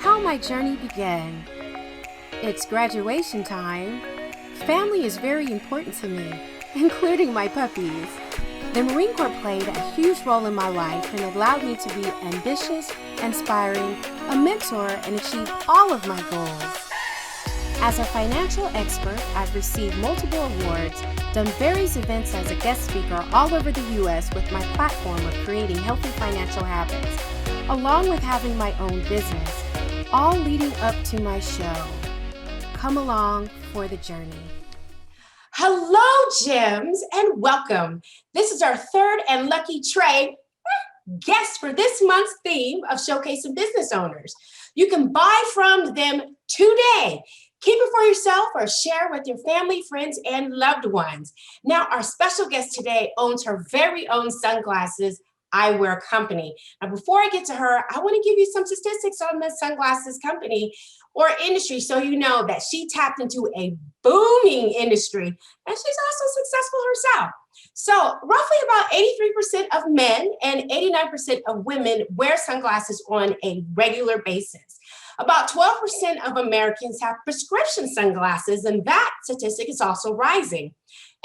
how my journey began. It's graduation time. Family is very important to me, including my puppies. The Marine Corps played a huge role in my life and allowed me to be ambitious, inspiring, a mentor, and achieve all of my goals. As a financial expert, I've received multiple awards, done various events as a guest speaker all over the U.S. with my platform of creating healthy financial habits, along with having my own business, all leading up to my show. Come along for the journey. Hello, Gems, and welcome. This is our third and lucky Trey guest for this month's theme of showcasing business owners. You can buy from them today. Keep it for yourself or share with your family, friends, and loved ones. Now, our special guest today owns her very own sunglasses eyewear company. Now, before I get to her, I want to give you some statistics on the sunglasses company or industry so you know that she tapped into a booming industry and she's also successful herself. So roughly about 83% of men and 89% of women wear sunglasses on a regular basis. About 12% of Americans have prescription sunglasses, and that statistic is also rising,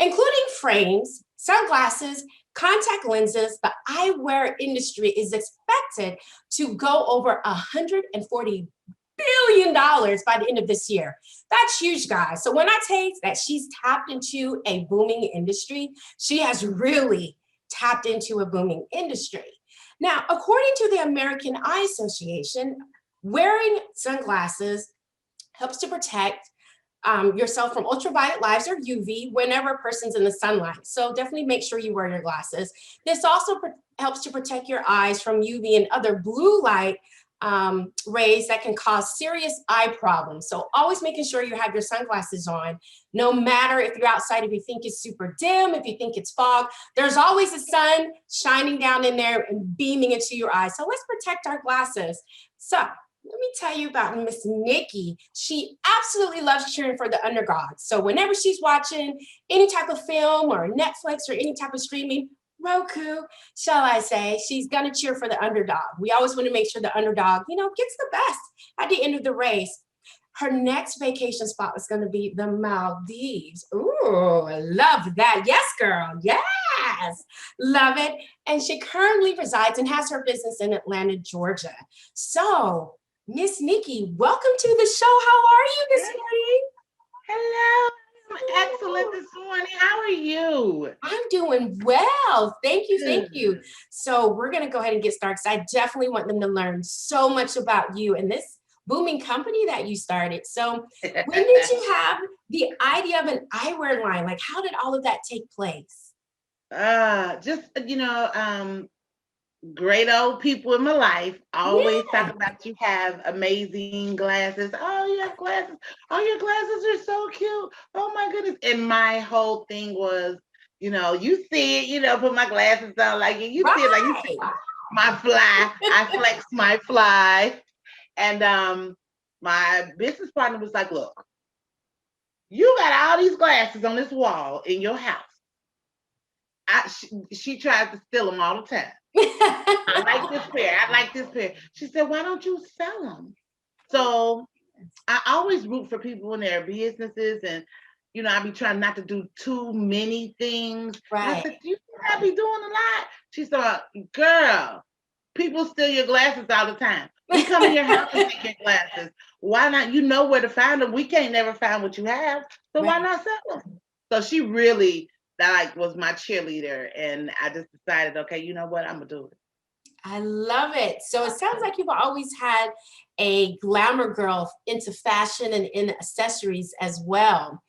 including frames, sunglasses, contact lenses. The eyewear industry is expected to go over $140 billion by the end of this year. That's huge, guys. So when I say that she's tapped into a booming industry, she has really tapped into a booming industry. Now, according to the American Eye Association, wearing sunglasses helps to protect yourself from ultraviolet lights or UV whenever a person's in the sunlight. So definitely make sure you wear your glasses. This also helps to protect your eyes from UV and other blue light rays that can cause serious eye problems. So always making sure you have your sunglasses on, no matter if you're outside, if you think it's super dim, if you think it's fog, there's always the sun shining down in there and beaming into your eyes. So let's protect our glasses. So let me tell you about MsNickee. She absolutely loves cheering for the underdogs. So whenever she's watching any type of film or Netflix or any type of streaming, Roku, shall I say, she's gonna cheer for the underdog. We always want to make sure the underdog, gets the best at the end of the race. Her next vacation spot is gonna be the Maldives. Ooh, I love that. Yes, girl. Yes, love it. And she currently resides and has her business in Atlanta, Georgia. So, MsNickee, welcome to the show. How are you this morning? Hello, I'm excellent this morning. How are you? I'm doing well. Thank you. Thank you. Good. So we're going to go ahead and get started because I definitely want them to learn so much about you and this booming company that you started. So when did you have the idea of an eyewear line? Like, how did all of that take place? Just great old people in my life always Yeah, talk about you have amazing glasses. Oh, you have glasses. Oh, your glasses are so cute. Oh my goodness. And my whole thing was, you see it, put my glasses on like you see it like you see right. my fly. I flex my fly. And my business partner was like, look, you got all these glasses on this wall in your house. She tries to steal them all the time. I like this pair. I like this pair. She said, why don't you sell them? So I always root for people in their businesses, and I be trying not to do too many things. And I Right. said, you think I be doing a lot? She said, girl, people steal your glasses all the time. We come in your house and take your glasses. Why not? You know where to find them. We can't never find what you have. So why Right. not sell them? So she really was my cheerleader. And I just decided, okay, you know what? I'm gonna do it. I love it. So it sounds like you've always had a glamour girl into fashion and in accessories as well.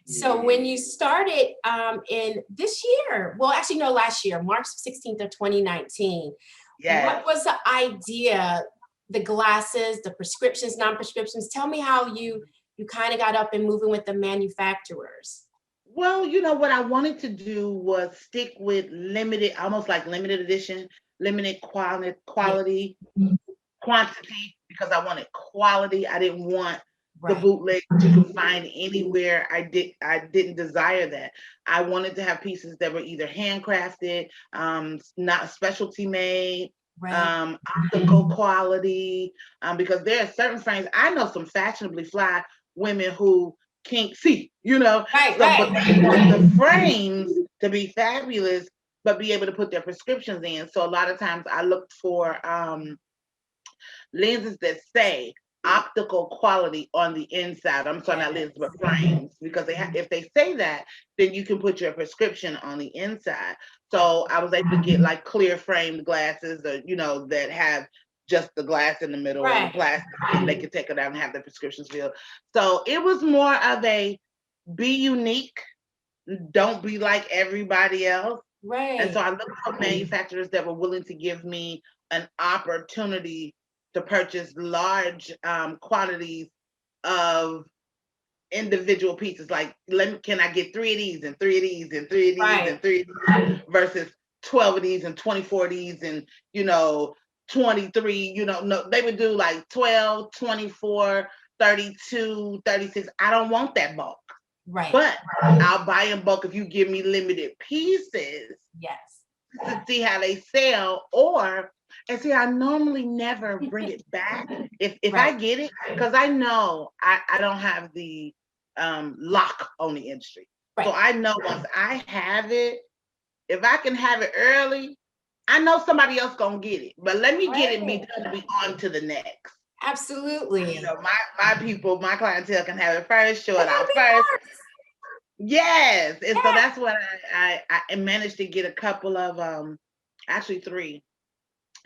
So when you Yeah. started in this year, well, actually, no, last year, March 16th of 2019, what Yes. was the idea, the glasses, the prescriptions, non-prescriptions? Tell me how you kind of got up and moving with the manufacturers. Well, what I wanted to do was stick with limited, almost like limited edition, limited Yeah, quality, quantity, because I wanted quality. I didn't want the right, bootleg that you could find anywhere. I didn't desire that. I wanted to have pieces that were either handcrafted, not specialty made, Optical quality, because there are certain frames. I know some fashionably fly women who can't see, Right, so but right. they want the frames to be fabulous, but be able to put their prescriptions in. So a lot of times I look for lenses that say optical quality on the inside. I'm sorry, not lenses, but frames, because if they say that, then you can put your prescription on the inside. So I was able to get like clear framed glasses, or that have just the glass in the middle and the Right. plastic, and they can take it out and have their prescriptions filled. So it was more of a be unique, don't be like everybody else. And Right. so I looked for manufacturers that were willing to give me an opportunity to purchase large quantities of individual pieces. Like, can I get 3 of these and 3 of these and 3 of these Right. and 3 of these versus 12 of these and 24 of these and 23. No, they would do like 12, 24, 32, 36. I don't want that bulk. Right. But I'll buy in bulk if you give me limited pieces Yes. to see how they sell. And see, I normally never bring it back if Right. I get it, because I know I don't have the lock on the industry. Right. So I know once I have it, if I can have it early, I know somebody else gonna get it. But let me get it and be on to the next. Absolutely. My people, my clientele can have it first, show it out first. Yes. And so that's what I managed to get a couple of actually 3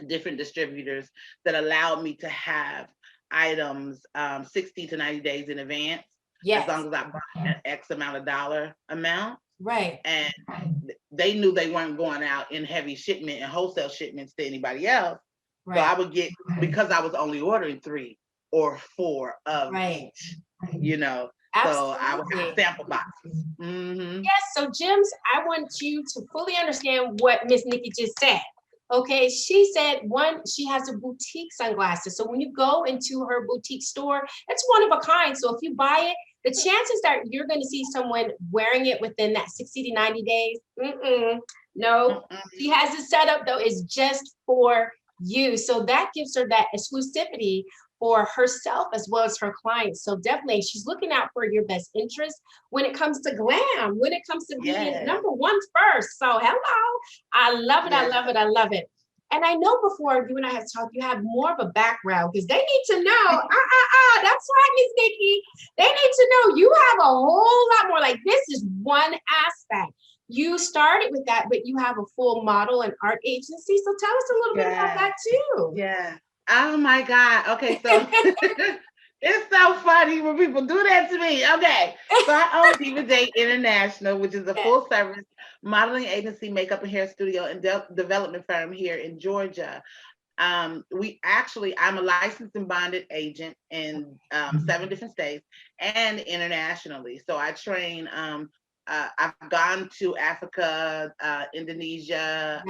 different distributors that allowed me to have items 60 to 90 days in advance. Yes. As long as I bought an X amount of dollar amount. Right. And they knew they weren't going out in heavy shipment and wholesale shipments to anybody else. Right. So I would get, because I was only ordering 3 or 4 of each, Absolutely. So I would have sample boxes. Mm-hmm. Yes. So, Jims, I want you to fully understand what MsNickee just said. Okay, she said she has a boutique sunglasses. So when you go into her boutique store, it's one of a kind. So if you buy it, the chances that you're going to see someone wearing it within that 60 to 90 days, no. She has it set up though, it's just for you. So that gives her that exclusivity for herself as well as her clients. So definitely she's looking out for your best interest when it comes to glam, when it comes to being number one first. So hello, I love it, I love it, I love it. And I know before you and I have talked, you have more of a background because they need to know, that's right, MsNickee. They need to know you have a whole lot more. Like this is one aspect. You started with that, but you have a full model and art agency. So tell us a little bit about that too. Yeah. Oh my God. Okay, so it's so funny when people do that to me. Okay, so I own Diva Day International, which is a full service modeling agency, makeup and hair studio, and development firm here in Georgia. I'm a licensed and bonded agent in 7 different states and internationally. So I train. I've gone to Africa, Indonesia,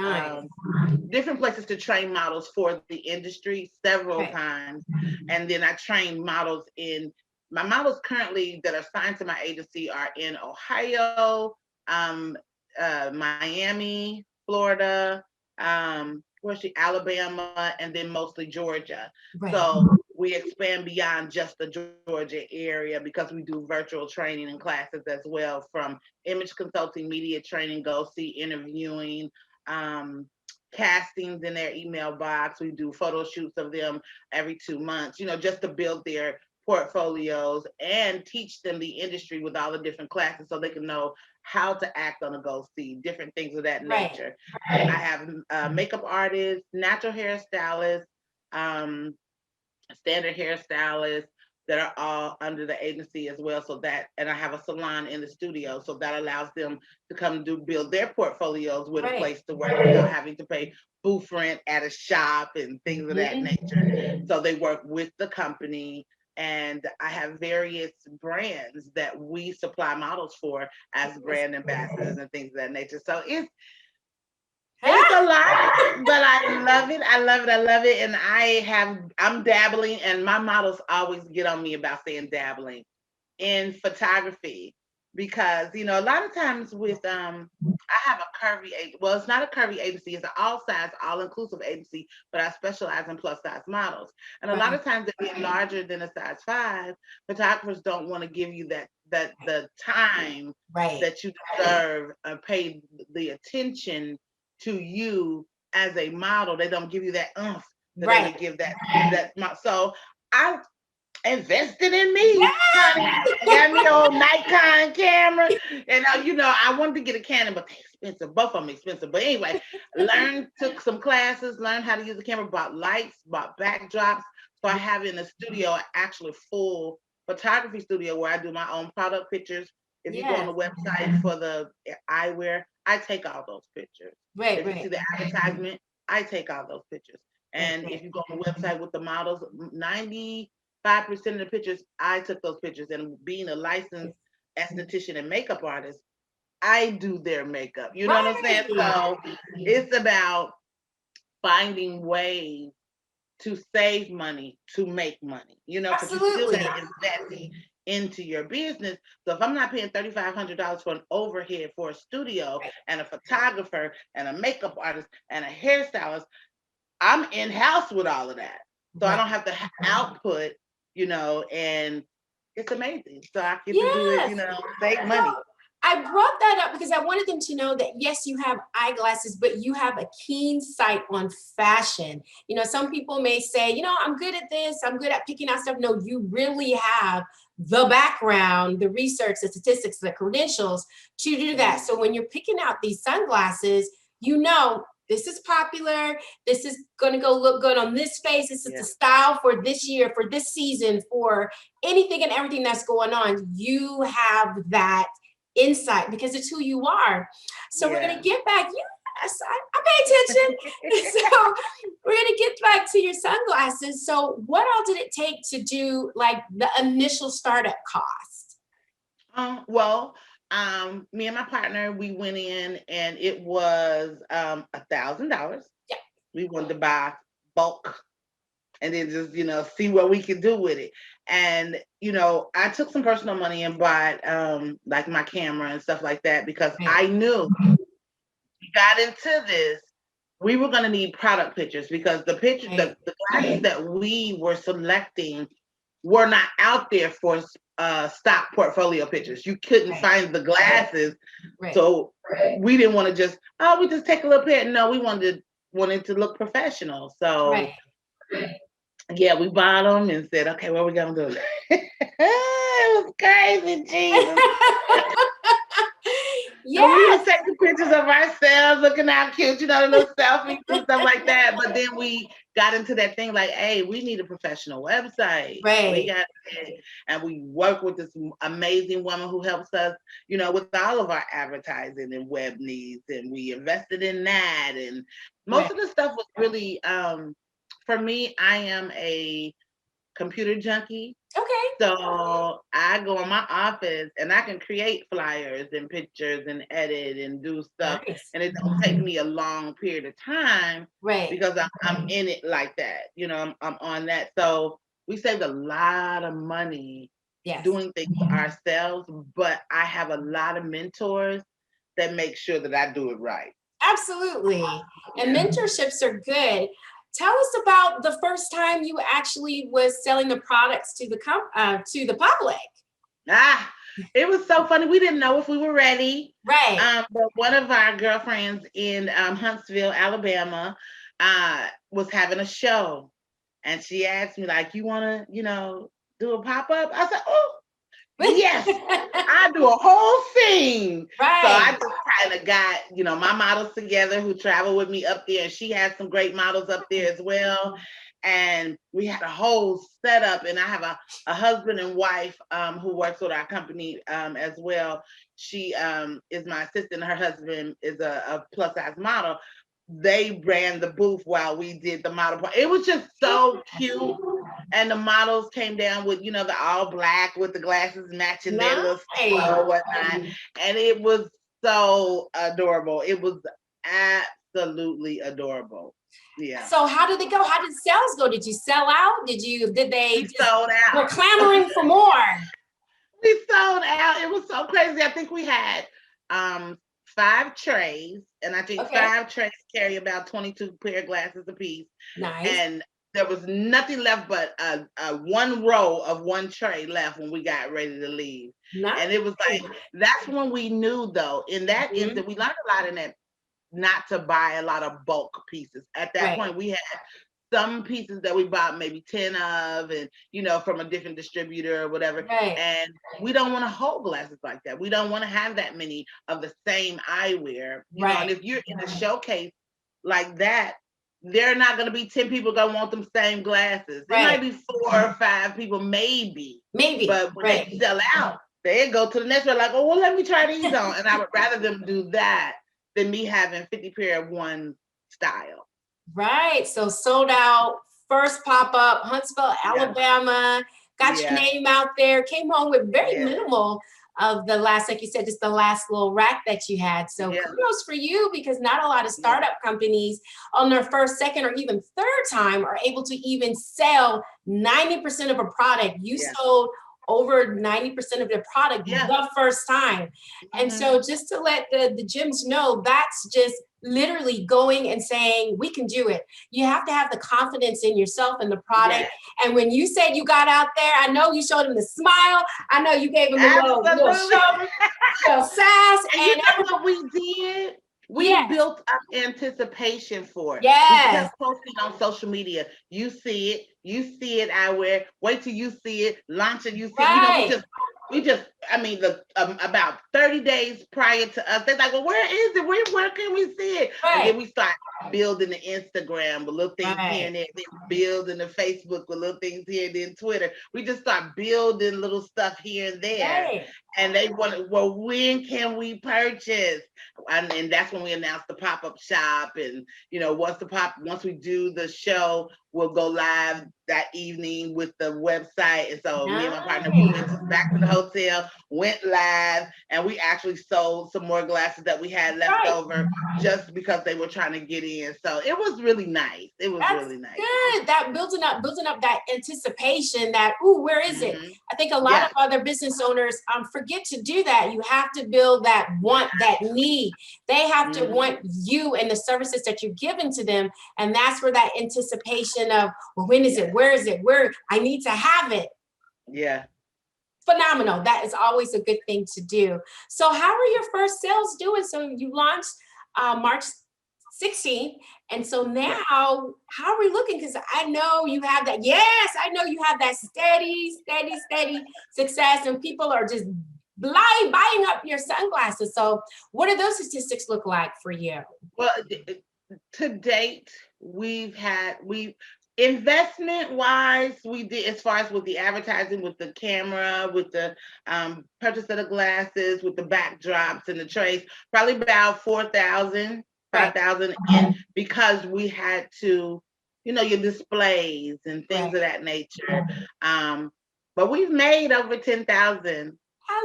different places to train models for the industry several times. And then I train models my models currently that are signed to my agency are in Ohio, Miami, Florida, Alabama, and then mostly Georgia. So we expand beyond just the Georgia area because we do virtual training and classes as well, from image consulting, media training, go see interviewing, castings in their email box. We do photo shoots of them every 2 months, just to build their portfolios and teach them the industry with all the different classes so they can know how to act on a go see, different things of that nature. I have makeup artists, natural hairstylists, standard hairstylists that are all under the agency as well. And I have a salon in the studio, so that allows them to come build their portfolios with a place to work without having to pay booth rent at a shop and things of that nature. So they work with the company. And I have various brands that we supply models for as brand ambassadors and things of that nature. So it's a lot, but I love it. I love it. I love it. And I'm dabbling, and my models always get on me about saying dabbling in photography. because a lot of times with I have a curvy well, it's not a curvy agency, it's an all size, all inclusive agency, but I specialize in plus size models. And a lot Right. of times they get larger than a size 5. Photographers don't want to give you that the time Right. that you deserve, pay the attention to you as a model. They don't give you that that they Right. would give so I invested in me, honey. Yes. I got me old Nikon camera, and I wanted to get a Canon, but they're expensive. Both of them expensive. But anyway, took some classes, learned how to use the camera, bought lights, bought backdrops. So I have in the studio actually full photography studio where I do my own product pictures. If you go on Yes. the website for the eyewear, I take all those pictures. Right. If you see the advertisement, I take all those pictures. And if you go on the website with the models, 95% of the pictures, I took those pictures. And being a licensed esthetician and makeup artist, I do their makeup. You know what I'm saying? So it's about finding ways to save money, to make money, because you still Absolutely. got to invest into your business. So if I'm not paying $3,500 for an overhead for a studio and a photographer and a makeup artist and a hairstylist, I'm in-house with all of that. So I don't have to output, and it's amazing. So I get to do it, save money. I brought that up because I wanted them to know that, yes, you have eyeglasses, but you have a keen sight on fashion. Some people may say, I'm good at this, I'm good at picking out stuff. No, you really have the background, the research, the statistics, the credentials to do that. So when you're picking out these sunglasses, this is popular. This is going to go look good on this face. This is the style for this year, for this season, for anything and everything that's going on. You have that insight because it's who you are. So we're going to get back. Yes, I pay attention. So we're going to get back to your sunglasses. So what all did it take to do like the initial startup cost? Well, me and my partner, we went in and it was $1,000. Yeah. We wanted to buy bulk and then just, see what we could do with it. And, I took some personal money and bought like my camera and stuff like that because I knew we got into this, we were going to need product pictures because the pictures, the glasses that we were selecting were not out there for stock portfolio pictures. You couldn't find the glasses. So we didn't want to we just take a little pair. No, we wanted to look professional. So yeah, we bought them and said, okay, what are we going to do? It was crazy, Jesus. Yeah, we were taking pictures of ourselves, looking out cute, the little selfies and stuff like that. But then we got into that thing like, hey, we need a professional website. Right. And we work with this amazing woman who helps us, with all of our advertising and web needs. And we invested in that. And most of the stuff was really, for me, I am a computer junkie. Okay. So I go in my office and I can create flyers and pictures and edit and do stuff. And it don't take me a long period of time because I'm in it like that. I'm on that. So we saved a lot of money doing things ourselves, but I have a lot of mentors that make sure that I do it right. Absolutely. And mentorships are good. Tell us about the first time you actually was selling the products to the public. It was so funny. We didn't know if we were ready. Right. But one of our girlfriends in Huntsville, Alabama, was having a show, and she asked me like, "You want to, do a pop-up?" I said, "Oh, yes, I do a whole scene." Right. So I just kind of got, my models together who travel with me up there. And she has some great models up there as well. And we had a whole setup. And I have a husband and wife who works with our company as well. She is my assistant. Her husband is a plus size model. They ran the booth while we did the model part. It was just so cute. And the models came down with, the all black with the glasses matching their little or whatnot. And it was so adorable. It was absolutely adorable. Yeah. So how did it go? How did sales go? Did you sell out? Did they sold out? Were clamoring for more? We sold out. It was so crazy. I think we had 5 trays, and I think Okay. 5 trays carry about 22 pair of glasses apiece. Nice. And there was nothing left but a 1 row of 1 tray left when we got ready to leave. Nice. And it was like, that's when we knew, though, in that Mhm. instant, we learned a lot in that, not to buy a lot of bulk pieces. At that Right. point, we had some pieces that we bought maybe 10 of, and from a different distributor or whatever. Right. And we don't want to hold glasses like that. We don't want to have that many of the same eyewear. And if you're in a showcase like that, there are not going to be 10 people gonna want them same glasses. There might be 4 or 5 people, maybe. But when they sell out, they go to the next one like, oh, well, let me try these on. And I would rather them do that than me having 50 pair of one style. Right. So sold out, first pop-up, Huntsville, Alabama, got your name out there, came home with very minimal of the last, like you said, just the last little rack that you had. So kudos for you, because not a lot of startup companies on their first, second, or even third time are able to even sell 90% of a product. You sold over 90% of their product the first time. And so just to let the gyms know, that's just literally going and saying, we can do it. You have to have the confidence in yourself and the product. And when you said you got out there, I know you showed him the smile. I know you gave him a little shoulder, little sass. And you know what we did? We built up anticipation for it. Yes. We kept posting on social media. You see it. You see it eyewear. Wait till you see it. Launch it. You see it. We just, I mean, about 30 days prior to us, they're like, well, where is it? Where can we see it? And then we start building the Instagram with little things here and there, then building the Facebook with little things here, and then Twitter. We just start building little stuff here and there. And they want, well, when can we purchase? And that's when we announced the pop-up shop. And, once we do the show, we'll go live that evening with the website. And so me and my partner, we went back to the hotel, went live, and we actually sold some more glasses that we had left over just because they were trying to get in. So it was really nice. It was really nice. Good. That building up that anticipation that, ooh, where is it? I think a lot of other business owners forget to do that. You have to build that want, that need. They have to want you and the services that you're giving to them. And that's where that anticipation of, well, when is it? Where is it? Where I need to have it. Yeah. Phenomenal. That is always a good thing to do. So how are your first sales doing? So you launched March 16th. And so now how are we looking? Because I know you have that. Yes, I know you have that steady success, and people are just buying up your sunglasses. So what do those statistics look like for you? Well, to date, investment wise, we did, as far as with the advertising, with the camera, with the purchase of the glasses, with the backdrops and the trays, probably about 4,000, 5,000, and because we had to, your displays and things of that nature. But we've made over 10,000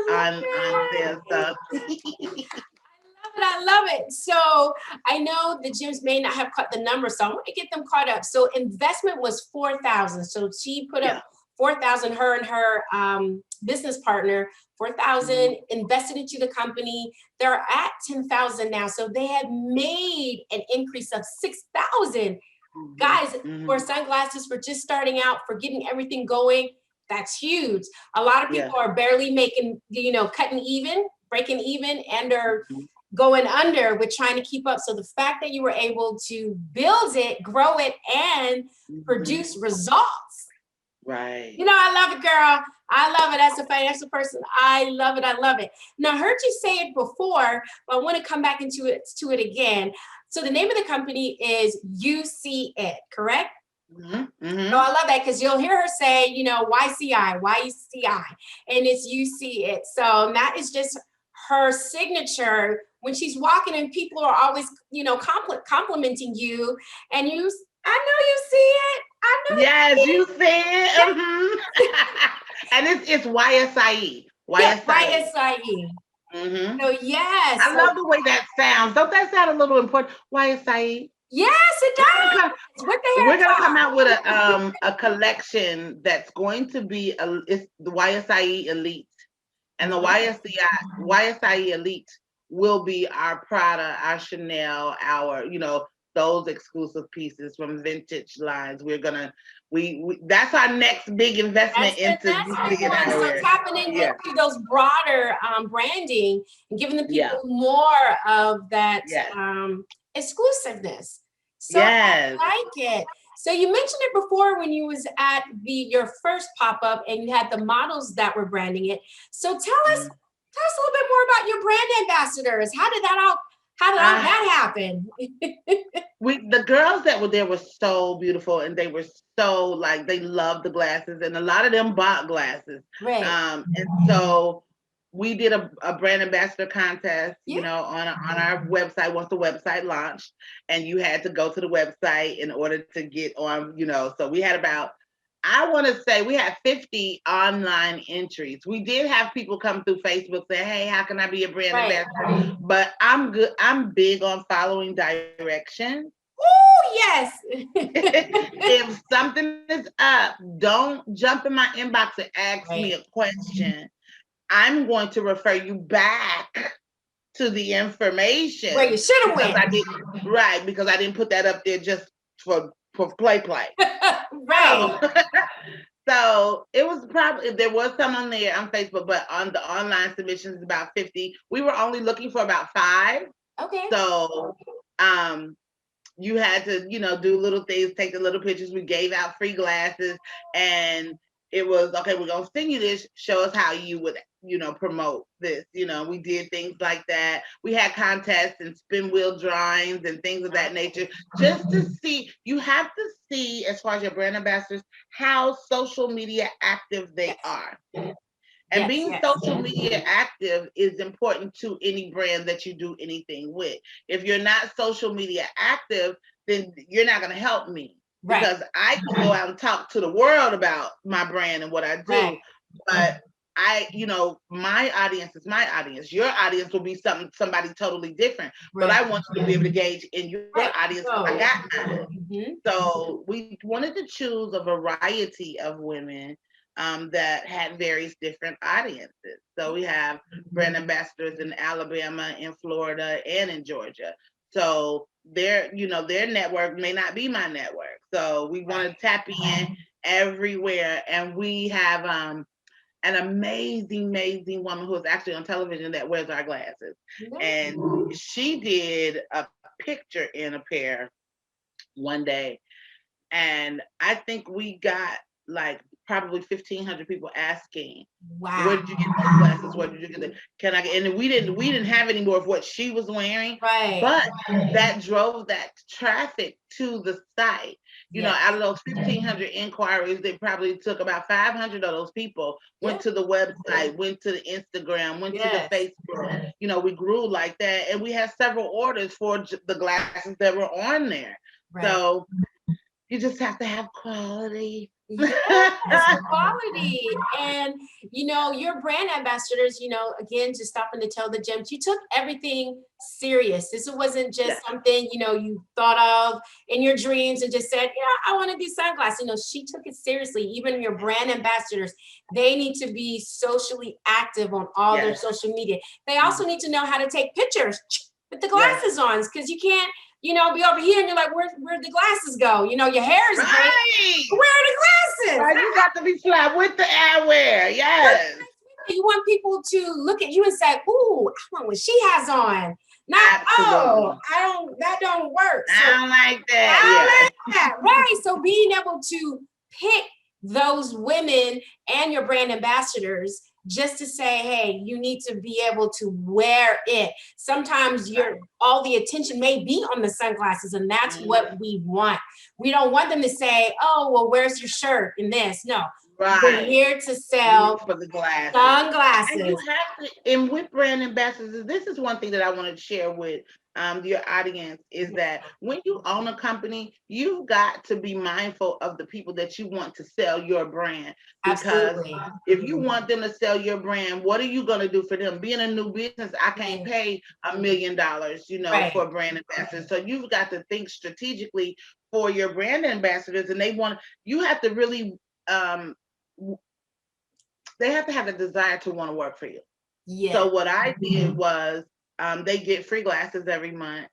on sales. So. I love it. So I know the gyms may not have caught the number, so I want to get them caught up. So investment was 4,000. So she put up 4,000, her and her business partner, 4,000 invested into the company. They're at 10,000 now. So they have made an increase of 6,000. Guys, for sunglasses, for just starting out, for getting everything going, that's huge. A lot of people are barely making, cutting even, breaking even, and are going under with trying to keep up. So the fact that you were able to build it, grow it, and produce results. Right. I love it, girl. I love it. As a financial person, I love it. I love it. Now, I heard you say it before, but I want to come back into it again. So the name of the company is You See It, correct? So I love that, because you'll hear her say, YCI, YCI, and it's You See It. So that is just her signature when she's walking, and people are always, complimenting you, and I know you see it. I know. Yes, you see it. And it's YSIE. YSIE. So yes. I love the way that sounds. Don't that sound a little important? YSIE. Yes, it does. We're gonna come out with a collection that's going to be it's the YSIE Elite And the YSI Elite will be our Prada, our Chanel, our, those exclusive pieces from vintage lines. We're gonna, we that's our next big investment into You See It one. So Eyewear. tapping into those broader branding and giving the people more of that exclusiveness. So I like it. So you mentioned it before when you was at your first pop-up and you had the models that were branding it. So tell us a little bit more about your brand ambassadors. How did that happen? The girls that were there were so beautiful, and they were so, like, they loved the glasses, and a lot of them bought glasses. Right. And so we did a brand ambassador contest, on our website once the website launched, and you had to go to the website in order to get on, so we had I want to say we had 50 online entries. We did have people come through Facebook say, hey, how can I be a brand ambassador? But I'm big on following directions. Oh, yes. If something is up, don't jump in my inbox and ask me a question. I'm going to refer you back to the information. Where you should have went. Because I didn't put that up there just for play. Right. So it was there was some on there on Facebook, but on the online submissions, about 50. We were only looking for about 5. Okay. So you had to, do little things, take the little pictures. We gave out free glasses, and it was, okay, we're going to send you this. Show us how you would, promote this. We did things like that. We had contests and spin wheel drawings and things of that nature, just to see. You have to see, as far as your brand ambassadors, how social media active they are. And being social media active is important to any brand that you do anything with. If you're not social media active, then you're not going to help me. Right. Because I can go out and talk to the world about my brand and what I do. Right. But my audience is my audience. Your audience will be somebody totally different. Right. But I want you to be able to gauge in your audience. I got mine. Mm-hmm. So we wanted to choose a variety of women that had various different audiences. So we have brand ambassadors in Alabama, in Florida, and in Georgia. So their network may not be my network. So we want to tap in everywhere. And we have an amazing woman who is actually on television that wears our glasses. And she did a picture in a pair one day. And I think we got like probably 1,500 people asking, wow, where did you get those glasses? Where did you get them? Can I get? And we didn't have any more of what she was wearing, right? But that drove that traffic to the site. Out of those 1,500 inquiries, they probably took about 500 of those people went to the website, went to the Instagram, went to the Facebook. We grew like that, and we had several orders for the glasses that were on there. Right. So you just have to have quality. Yes, quality. And your brand ambassadors, again, just stopping to tell the gems, you took everything serious. This wasn't just something you thought of in your dreams and just said, I want to do sunglasses. She took it seriously. Even your brand ambassadors, they need to be socially active on all their social media. They also need to know how to take pictures with the glasses on, because you can't be over here and you're like, where'd the glasses go? Your hair is great. Where are the glasses? Right, you got to be slapped with the eyewear. Yes. You want people to look at you and say, ooh, I want what she has on. Not, that don't work. So, I don't like that. Right. So being able to pick those women and your brand ambassadors just to say, hey, you need to be able to wear it. Sometimes all the attention may be on the sunglasses, and that's what we want. We don't want them to say, oh, well, where's your shirt in this? No. Right. We're here to sell for the glasses. Sunglasses. And with brand ambassadors, this is one thing that I want to share with your audience, is that when you own a company, you've got to be mindful of the people that you want to sell your brand. Because if you want them to sell your brand, what are you going to do for them? Being a new business, I can't pay $1 million, for a brand ambassador. So you've got to think strategically for your brand ambassadors, and you have to really, they have to have a desire to want to work for you. Yeah. So what I did was they get free glasses every month,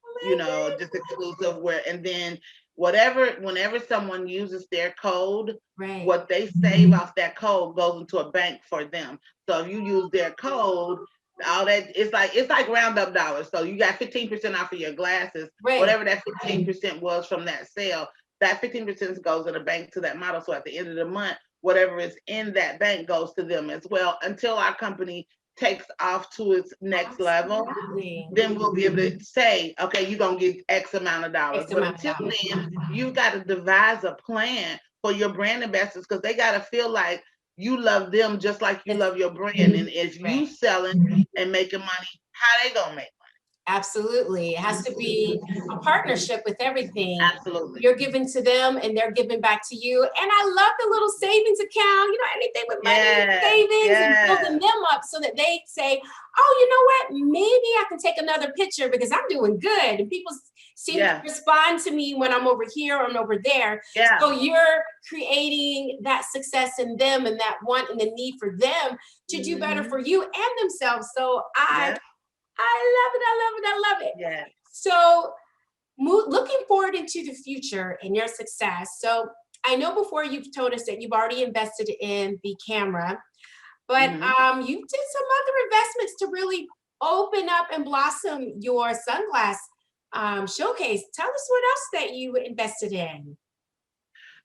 just exclusive and then whenever someone uses their code, Right. what they save off that code goes into a bank for them. So if you use their code, all that it's like round up dollars. So you got 15% off of your glasses, Right. whatever that 15% was from that sale, that 15% goes in the bank to that model. So at the end of the month, whatever is in that bank goes to them as well until our company takes off to its next level. Absolutely. Then we'll be able to say, okay, you're going to get X amount of dollars. X But amount of until dollars. then, you've got to devise a plan for your brand ambassadors because they got to feel like you love them just like you love your brand. And if you selling and making money, how they going to make money? Absolutely. It has to be a partnership with everything. Absolutely. You're giving to them and they're giving back to you. And I love the little savings account, anything with money, savings, and building them up so that they say, oh, you know what? Maybe I can take another picture because I'm doing good. And people seem to respond to me when I'm over here or I'm over there. Yeah. So you're creating that success in them and that want and the need for them to do better for you and themselves. So I love it. I love it. I love it. Yeah. So looking forward into the future and your success. So I know before you've told us that you've already invested in the camera, but you did some other investments to really open up and blossom your sunglass showcase. Tell us what else that you invested in.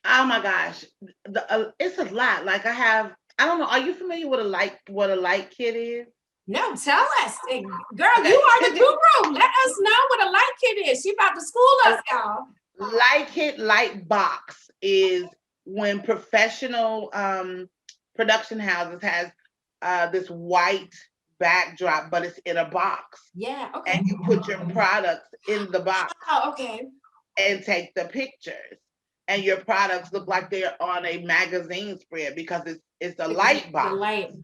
Oh my gosh, it's a lot. Like I don't know. Are you familiar with what a light kit is? No, tell us. Girl, okay. You are the guru. Let us know what a light kit is. She about to school us, y'all. Light kit, light box is when professional production houses has this white backdrop, but it's in a box. Yeah, okay. And you put your products in the box. Oh, okay. And take the pictures. And your products look like they're on a magazine spread because it's a light box. The light.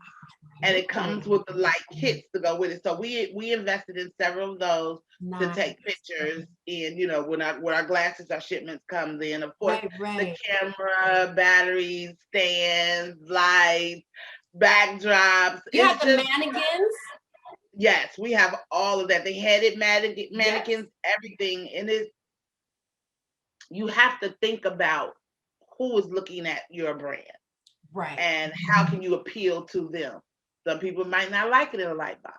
And it comes with the light kits to go with it. So we invested in several of those to take pictures in, when our glasses, our shipments comes in. Of course, the camera, batteries, stands, lights, backdrops. You have the mannequins? Yes, we have all of that. The headed mannequins, everything. And you have to think about who is looking at your brand. Right. And how can you appeal to them? Some people might not like it in a light box.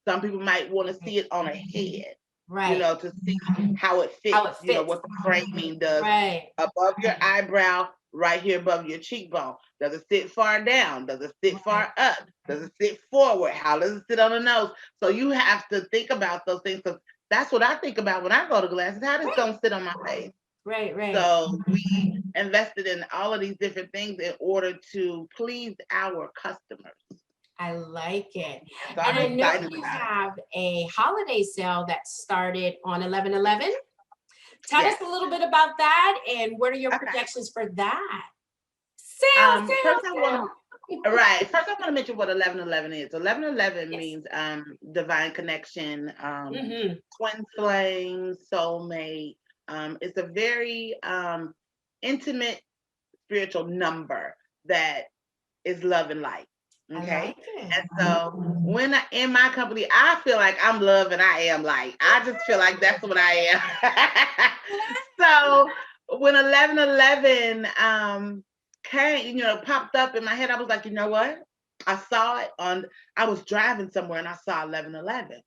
Some people might want to see it on a head. Right. To see how it fits. What the framing does. Right. Above your eyebrow, right here above your cheekbone. Does it sit far down? Does it sit far up? Does it sit forward? How does it sit on the nose? So you have to think about those things. So that's what I think about when I go to glasses. How does it gonna sit on my face? Right. So we invested in all of these different things in order to please our customers. I like it. So and I know you have a holiday sale that started on 11/11. Tell us a little bit about that and what are your projections for that? First, I want to mention what 11/11 is. 11/11 means divine connection, twin flame, soulmate. It's a very intimate spiritual number that is love and light. Okay. And so when in my company, I feel like I'm love and I am light. I just feel like that's what I am. So when 11/11 came, popped up in my head, I was like, you know what? I saw it I was driving somewhere and I saw 11/11. I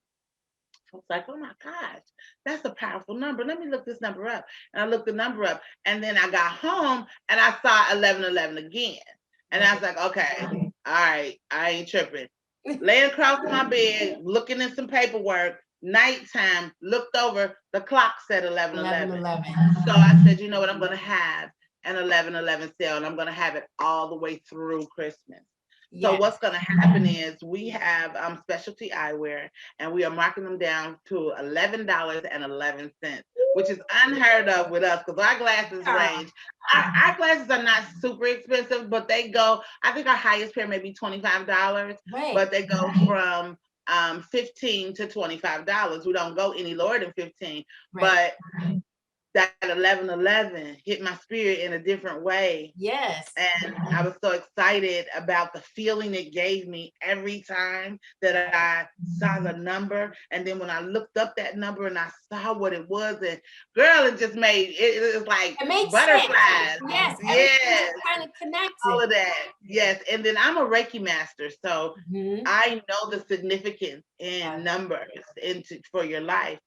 was like, oh my gosh, that's a powerful number. Let me look this number up. And I looked the number up. And then I got home and I saw 11/11 again. And I was like, okay, all right, I ain't tripping. Laying across my bed, looking at some paperwork, nighttime, looked over, the clock said 11/11. So I said, you know what, I'm going to have an 11/11 sale and I'm going to have it all the way through Christmas. So what's going to happen is we have specialty eyewear and we are marking them down to $11.11, which is unheard of with us because our glasses range. Our glasses are not super expensive, but they go, I think our highest pair may be $25, but they go from $15 to $25. We don't go any lower than $15, but that 11/11 hit my spirit in a different way. Yes. And I was so excited about the feeling it gave me every time that I saw the number. And then when I looked up that number and I saw what it was, and girl, it just made it was like It makes butterflies. sense. Yes. Yes. Kind of connected. All of that. Yes. And then I'm a Reiki master. So I know the significance in numbers for your life.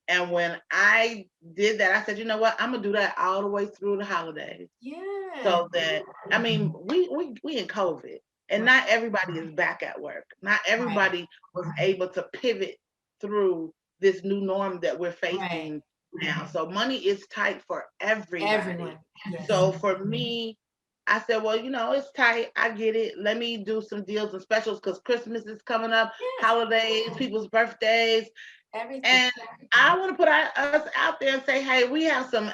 And when I did that, I said, you know what? I'm gonna do that all the way through the holidays. Yeah. So that, I mean, we in COVID, and not everybody is back at work. Not everybody was able to pivot through this new norm that we're facing now. So money is tight for everybody. Everyone. Yes. So for me, I said, well, you know, it's tight. I get it. Let me do some deals and specials because Christmas is coming up, holidays, people's birthdays. Everything. And I want to put us out there and say, hey, we have some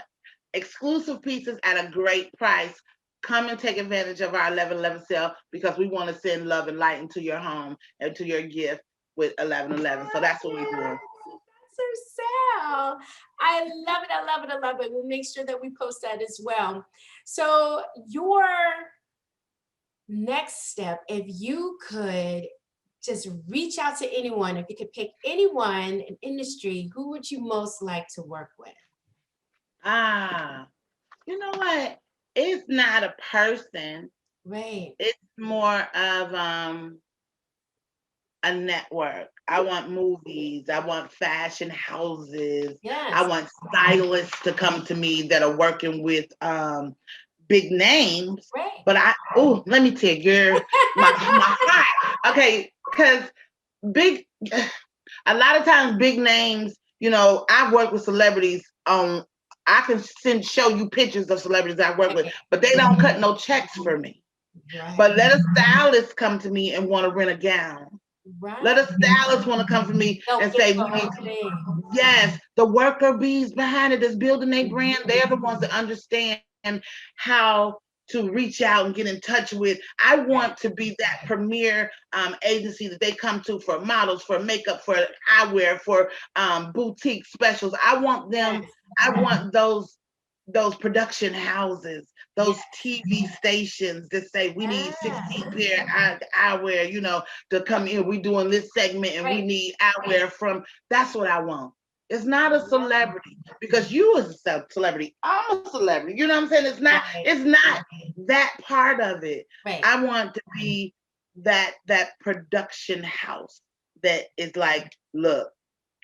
exclusive pieces at a great price. Come and take advantage of our 11/11 sale because we want to send love and light into your home and to your gift with 11/11. So that's what we're doing. Sale. I love it. I love it. I love it. We'll make sure that we post that as well. So your next step, if you could just reach out to anyone, if you could pick anyone in industry, who would you most like to work with? You know what? It's not a person. Right. It's more of a network. I want movies. I want fashion houses. Yes. I want stylists to come to me that are working with big names. Right. But let me tell you, my heart. Okay, because a lot of times big names, you know, I've worked with celebrities on, I can show you pictures of celebrities I work with, but they don't cut no checks for me. Right. But let a stylist come to me and want to rent a gown. Right. Let a stylist want to come for me and say, yes, the worker bees behind it that's building their brand, they're the ones that understand how to reach out and get in touch with. I want to be that premier agency that they come to for models, for makeup, for eyewear, for boutique specials. I want them, I want those production houses, those TV stations that say we need 16 pair eyewear, you know, to come in. We doing this segment and we need eyewear from, that's what I want. It's not a celebrity because you as a celebrity, I'm a celebrity. You know what I'm saying? It's not that part of it. Right. I want to be that production house that is like, look,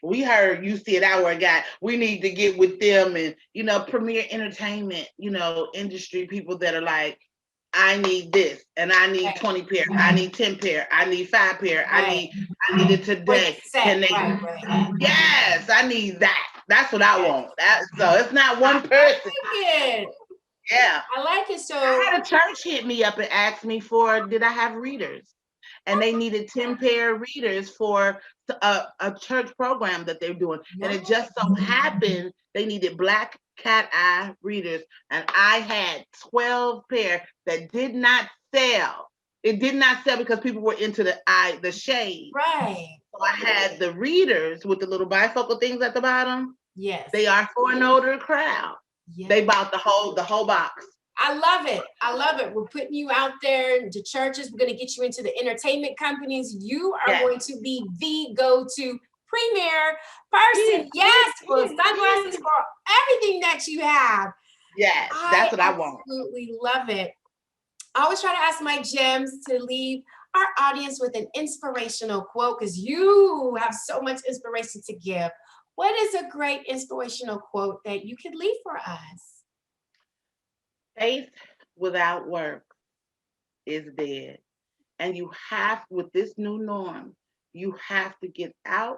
we heard You See It Eyewear guy. We need to get with them and, you know, premier entertainment, you know, industry people that are like, I need this and I need 20 pair. I need 10 pair. I need 5 pair. I need it today. Can they? Yes, I need that. That's what I want. So it's not one person. I like it. Yeah. I like it. So I had a church hit me up and asked me did I have readers? And they needed 10 pair of readers for a church program that they're doing. And it just so happened they needed black cat eye readers. And I had 12 pair that did not sell. It did not sell because people were into the shade. Right. So I had the readers with the little bifocal things at the bottom. Yes. They are for an older crowd. Yes. They bought the whole box. I love it. I love it. We're putting you out there into churches. We're going to get you into the entertainment companies. You are going to be the go-to premier person. Yes, for sunglasses, for everything that you have. Yes, that's what I want. Absolutely love it. I always try to ask my gems to leave our audience with an inspirational quote because you have so much inspiration to give. What is a great inspirational quote that you could leave for us? Faith without work is dead. And you have, with this new norm, you have to get out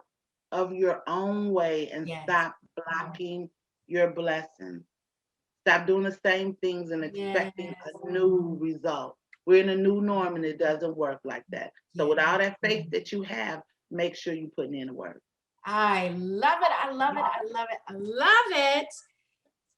of your own way and stop blocking your blessings. Stop doing the same things and expecting a new result. We're in a new norm and it doesn't work like that. So with all that faith that you have, make sure you're putting in the work. I love it. I love it. I love it. I love it.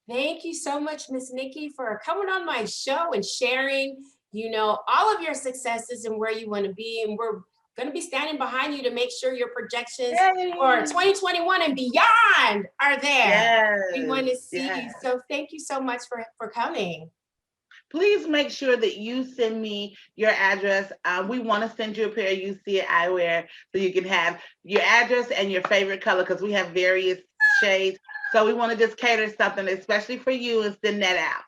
Thank you so much, MsNickee, for coming on my show and sharing, you know, all of your successes and where you want to be. And we're going to be standing behind you to make sure your projections Yay. for 2021 and beyond are there. Yes. We want to see yes. you. So thank you so much for coming. Please make sure that you send me your address. We want to send you a pair of You See It Eyewear so you can have your address and your favorite color, because we have various shades. So we want to just cater something especially for you and send that out.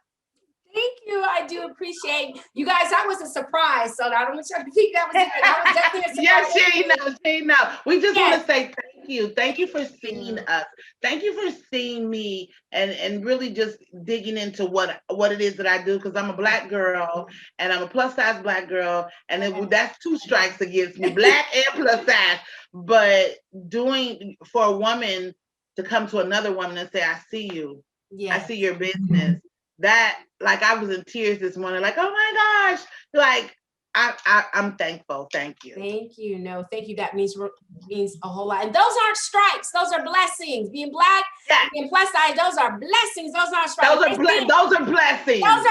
Thank you. I do appreciate you guys. That was a surprise, so I don't want you to think that was it. That was definitely a surprise. Yes, she knows. We just want to say thank you. Thank you for seeing us. Thank you for seeing me and really just digging into what it is that I do, because I'm a Black girl and I'm a plus size Black girl, and that's 2 strikes against me, Black and plus size. But doing for a woman to come to another woman and say, I see you. I see your business. That, like, I was in tears this morning, like, oh my gosh, like, I'm thankful. Thank you. Thank you. No, thank you. That means a whole lot. And those aren't strikes. Those are blessings. Being Black, being plus size, those are blessings. Those aren't strikes. Those are blessings. Those are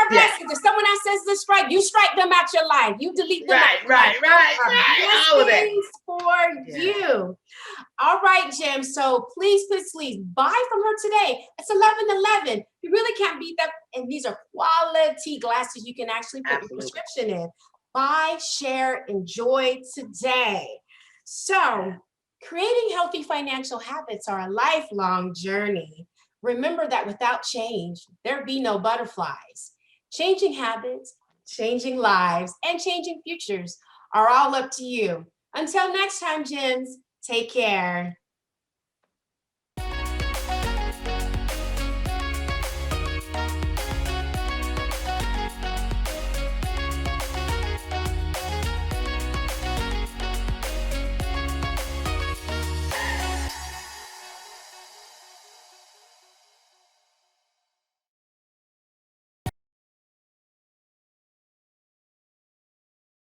blessings. If someone else says the strike, you strike them out your life. You delete them out your life. Blessings for you. All right, Jim. So please buy from her today. It's 11:11. You really can't beat that. And these are quality glasses you can actually put your prescription in. Buy, share, enjoy today. So, creating healthy financial habits are a lifelong journey. Remember that without change, there be no butterflies. Changing habits, changing lives, and changing futures are all up to you. Until next time, Gems, take care.